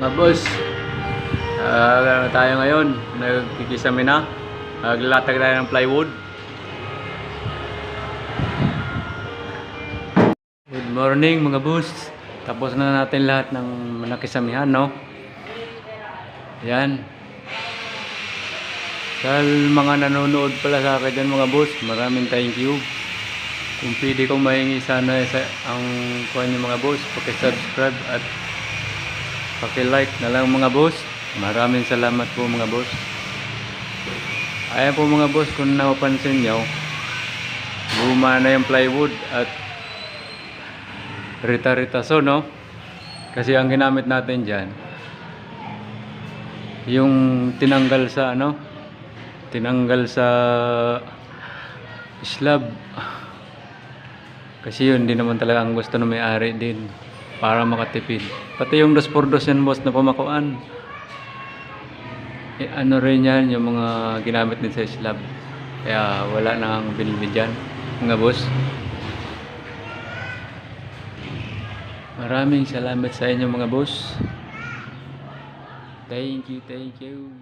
Mga boss, tayo ngayon, nagkikisame na, naglalatag tayo ng plywood. Good morning mga boss, tapos na natin lahat ng nakisamihan, no? Yan. Sa mga nanonood pala sa akin dyan mga boss, maraming thank you. Kung pwede kong mahingi sana ang kuha niyo mga boss, paki-subscribe at paki-like na lang mga boss. Maraming salamat po mga boss. Ayan po mga boss, kung napapansin nyo, guma na yung plywood at rita-ritaso, no? Kasi ang ginamit natin dyan, yung tinanggal sa tinanggal sa slab. Kasi yun, hindi naman talaga ang gusto ng may-ari din, para makatipid. Pati yung 2x2 yan boss na pamakuan, ano rin yan, yung mga ginamit din sa slab. Kaya wala nang binili dyan mga boss. Maraming salamat sa inyo mga boss. Thank you, thank you.